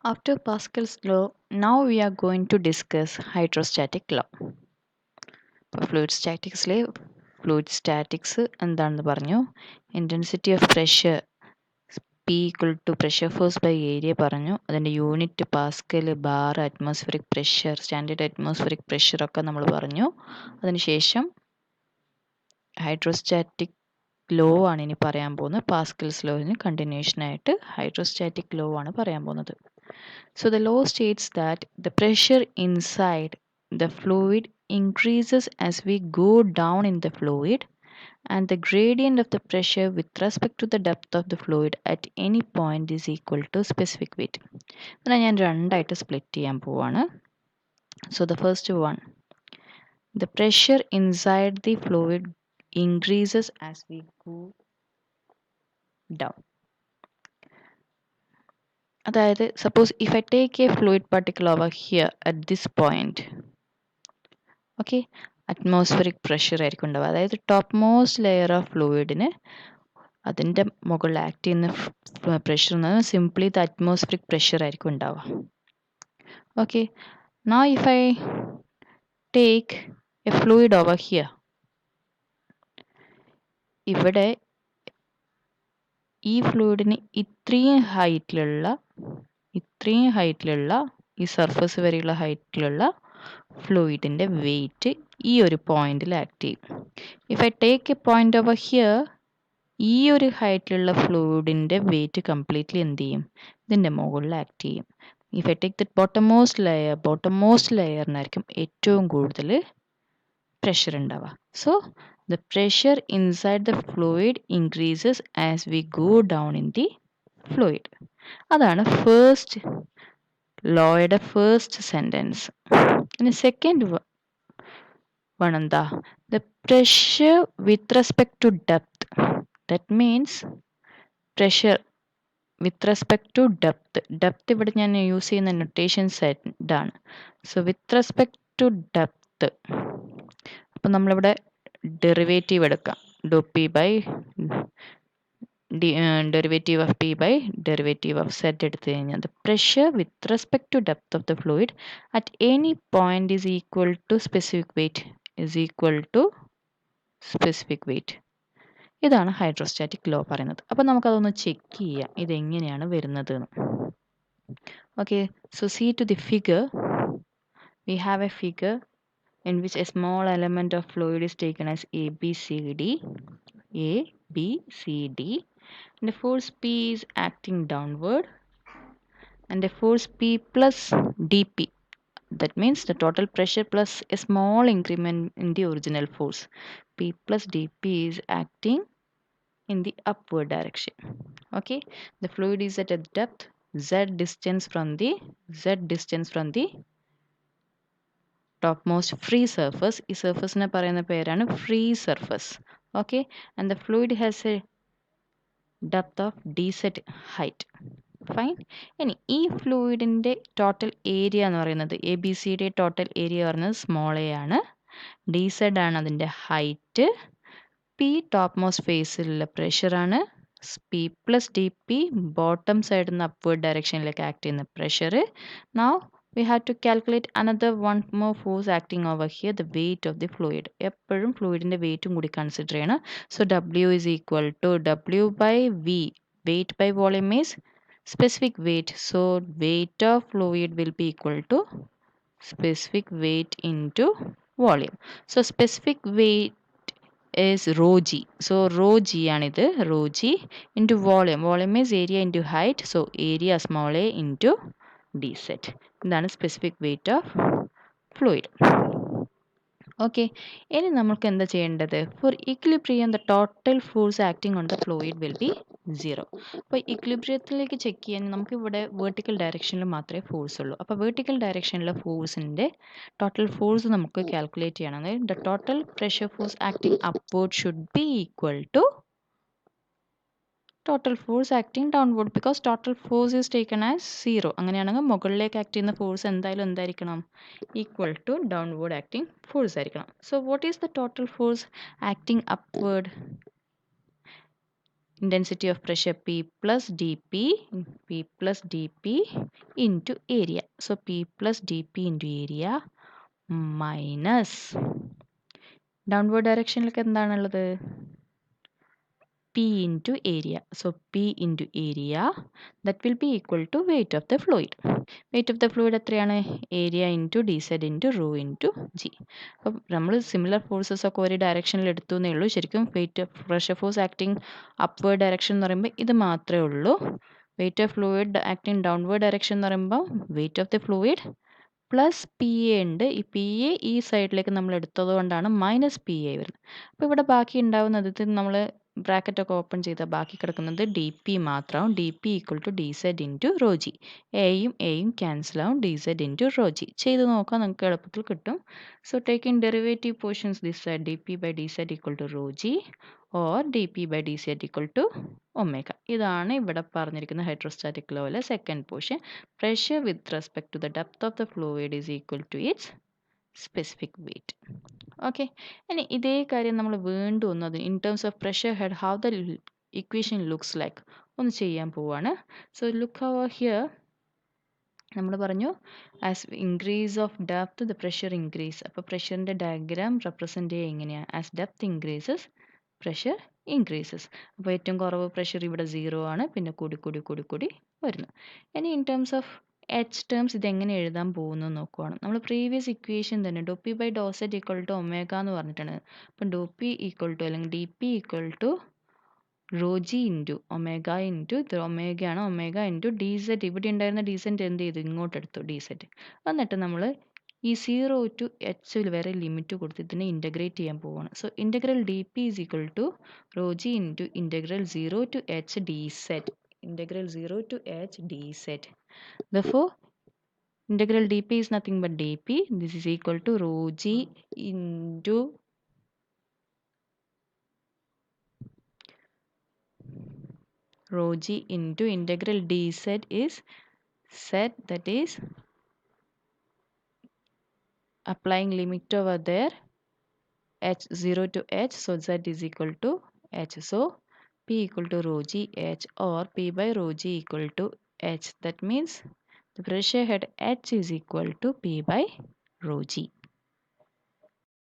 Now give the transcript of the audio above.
After Pascal's law, now we are going to discuss hydrostatic law. Fluid statics എന്താണെന്ന് പറഞ്ഞു. Intensity of pressure P equal to pressure force by area പറഞ്ഞു. അതിൻ്റെ unit Pascal, bar, atmospheric pressure, standard atmospheric pressure ഒക്കെ നമ്മൾ പറഞ്ഞു. അതിനുശേഷം hydrostatic law ആണ് ഇനി പറയാൻ പോകുന്നത്. പാസ്കൽസ് ലോവിന് കണ്ടിന്യൂഷൻ ആയിട്ട് ഹൈഡ്രോസ്റ്റാറ്റിക് ലോ ആണ് പറയാൻ പോകുന്നത്. So the law states that the pressure inside the fluid increases as we go down in the fluid, and the gradient of the pressure with respect to the depth of the fluid at any point is equal to specific weight. Then ഞാൻ രണ്ടായിട്ട് split ചെയ്യാൻ പോവാണ്. So the first one, the pressure inside the fluid increases as we go down. അതായത് suppose if I take a fluid particle over here at this point, okay, atmospheric pressure ആയിരിക്കും ഉണ്ടാവുക. അതായത് top most layer of ഫ്ലൂയിഡിന് അതിൻ്റെ മുകളിൽ act ചെയ്യുന്ന pressure എന്ന് പറഞ്ഞാൽ simply the atmospheric pressure ആയിരിക്കും ഉണ്ടാവുക. Okay, now if I take A fluid over here, ഇവിടെ ഈ ഫ്ലൂയിഡിന് ഇത്രയും ഹൈറ്റിലുള്ള ഈ സർഫസ് വരെയുള്ള ഹൈറ്റിലുള്ള ഫ്ലൂയിഡിൻ്റെ വെയിറ്റ് ഈ ഒരു പോയിന്റിൽ ആക്ട് ചെയ്യും. If I take A point over here, ഈ ഒരു ഹൈറ്റിലുള്ള ഫ്ലൂയിഡിൻ്റെ വെയിറ്റ് കംപ്ലീറ്റ്ലി എന്ത് ചെയ്യും, ഇതിൻ്റെ മുകളിൽ ആക്ട് ചെയ്യും. If I take the bottommost ലെയറിനായിരിക്കും ഏറ്റവും കൂടുതൽ പ്രഷർ ഉണ്ടാവുക. So the pressure inside the fluid increases as we go down in the fluid. അതാണ് ഫസ്റ്റ് ലോയുടെ ഫസ്റ്റ് സെൻറ്റൻസ്. ഇനി സെക്കൻഡ് വൺ എന്താ, the pressure with respect to depth. That means pressure with respect to depth ഇവിടെ ഞാൻ use ചെയ്യുന്ന notation Z ആണ്. So with respect to depth, അപ്പം നമ്മളിവിടെ ഡെറിവേറ്റീവ് എടുക്കാം. Do P by derivative of P by derivative of z എടുത്തു കഴിഞ്ഞാൽ the pressure with respect to depth of the fluid at any point is equal to specific weight. ഇതാണ് hydrostatic law പറയുന്നത്. അപ്പം നമുക്കതൊന്ന് check ചെയ്യാം ഇതെങ്ങനെയാണ് വരുന്നത് എന്ന്. Okay, so see to the figure. We have a figure in which a small element of fluid is taken as ABCD, and the force P is acting downward, and the force P plus dP, that means the total pressure plus a small increment in the original force, P plus dP is acting in the upward direction. Okay, the fluid is at a depth z distance from the topmost free surface. ഈ സർഫസിനെ പറയുന്ന പേരാണ് free surface. Okay, and the fluid has a depth of dz height. Fine. ഇനി ഈ ഫ്ലൂയിഡിൻ്റെ total area എന്ന് പറയുന്നത് ABCയുടെ ടോട്ടൽ ഏരിയ പറയുന്നത് സ്മോൾ എ ആണ്. dz ആണ് അതിൻ്റെ ഹൈറ്റ്. P ടോപ്പ് മോസ്റ്റ് ഫേസിലുള്ള പ്രഷറാണ്. P പ്ലസ് DP ബോട്ടം സൈഡിൽ നിന്ന് അപ്വേർഡ് ഡയറക്ഷനിലേക്ക് ആക്ട് ചെയ്യുന്ന പ്രഷർ. Now we have to calculate another one more force acting over here, the weight of the fluid. എപ്പോഴും ഫ്ലൂയിഡിൻ്റെ വെയിറ്റും കൂടി കൺസിഡർ ചെയ്യണം. So W is equal to W by V. Weight by volume is specific weight. So weight of fluid will be equal to specific weight into volume. So specific weight is rho G. So rho G ആണിത്, rho G into volume. Volume is area into height. So area small a into dz. ഇതാണ് specific weight of fluid. Okay, ഇനി നമുക്ക് എന്താ ചെയ്യേണ്ടത്? Four equilibrium the total force acting on the fluid will be 0. അപ്പോൾ ഇക്വിലിബ്രിയത്തിലേക്ക് check ചെയ്യാൻ നമുക്ക് ഇവിടെ vertical ഡയറക്ഷനിൽ മാത്രമേ ഫോഴ്സ് ഉള്ളൂ. അപ്പോൾ വേർട്ടിക്കൽ ഡയറക്ഷനിലെ ഫോഴ്സിൻ്റെ ടോട്ടൽ ഫോഴ്സ് നമുക്ക് കാൽക്കുലേറ്റ് ചെയ്യണം. അതായത് the total pressure force acting upward should be equal to total force acting downward, because total force is taken as 0. അങ്ങനെയാണെങ്കിൽ മുകളിലേക്ക് ആക്ട് ചെയ്യുന്ന ഫോഴ്സ് എന്തായിരിക്കണം? Equal to downward acting force ആയിരിക്കണം. So what is the total force acting upward? intensity of pressure P plus dP into area. So P plus dP into area minus downward directionലേക്ക് എന്താണുള്ളത്? P into area. So P into area, that will be equal to weight of the fluid. Weight of the fluid എത്രയാണ്? Area into dz into rho into g. അപ്പം നമ്മൾ similar forces ഒക്കെ ഒരു ഡയറക്ഷനിൽ എടുത്തു എന്നേ ഉള്ളൂ. ശരിക്കും weight pressure force acting upward direction എന്ന് പറയുമ്പോൾ ഇത് മാത്രമേ ഉള്ളൂ. Weight of fluid acting downward direction എന്ന് പറയുമ്പോൾ weight of the fluid plus P A ഉണ്ട്. ഈ പി എ ഈ സൈഡിലേക്ക് നമ്മൾ എടുത്തത് കൊണ്ടാണ് മൈനസ് പി എ വരുന്നത്. അപ്പോൾ ഇവിടെ ബാക്കി ഉണ്ടാവുന്നത് നമ്മൾ ബ്രാക്കറ്റൊക്കെ ഓപ്പൺ ചെയ്താൽ ബാക്കി കിടക്കുന്നത് ഡി പി മാത്രമാവും. D P equal to D Z into rho G. എയും ക്യാൻസൽ ആവും. D Z into rho G ചെയ്ത് നോക്കാം, നിങ്ങൾക്ക് എളുപ്പത്തിൽ കിട്ടും. So taking derivative portions this side D P by D Z equal to rho G or D P by D Z equal to omega. ഇതാണ് ഇവിടെ പറഞ്ഞിരിക്കുന്ന ഹൈഡ്രോസ്റ്റാറ്റിക് ലോയിലെ second portion. Pressure with respect to the depth of the fluid is equal to its specific weight. Okay. ഇനി ഇതേ കാര്യം നമ്മൾ വീണ്ടും ഒന്ന് in terms of pressure head how the equation looks like ഒന്ന് ചെയ്യാൻ പോവാണ്. So look over here. നമ്മൾ പറഞ്ഞു as increase of depth the pressure increase. അപ്പോൾ പ്രഷറിൻ്റെ ഡയഗ്രാം റെപ്രസെൻറ്റ് ചെയ്യുക എങ്ങനെയാണ്? As depth increases pressure increases. അപ്പോൾ ഏറ്റവും കുറവ് പ്രഷർ ഇവിടെ 0 ആണ്, പിന്നെ കൂടി വരുന്നു. ഇനി in terms of H terms ഇതെങ്ങനെ എഴുതാൻ പോകുന്നു നോക്കുവാണ്. നമ്മൾ പ്രീവിയസ് ഇക്വേഷൻ തന്നെ do P by do Z equal to omega എന്ന് പറഞ്ഞിട്ടാണ്. അപ്പം ഡോ പി ഈക്വൽ ടു അല്ലെങ്കിൽ D P equal to rho G into omega into ഇത് ഒമേഗയാണ്, ഒമേഗ ഇൻറ്റു ഡി സെറ്റ്. ഇവിടെ ഉണ്ടായിരുന്ന ഡി സെറ്റ് എന്ത് ചെയ്തു? ഇങ്ങോട്ട് എടുത്തു ഡി സെറ്റ്. എന്നിട്ട് നമ്മൾ ഈ 0 ടു എച്ച് വരെ ലിമിറ്റ് കൊടുത്ത് ഇതിനെ ഇൻ്റഗ്രേറ്റ് ചെയ്യാൻ പോവുകയാണ്. So integral D P is equal to rho G into integral 0 to H D z. Integral 0 to H D z. Therefore, integral dp is nothing but dp. This is equal to rho g into integral dz is z, that is applying limit over there h 0 to h. So z is equal to h. So p equal to rho g h or p by rho g equal to h. That means the pressure head H is equal to P by rho G.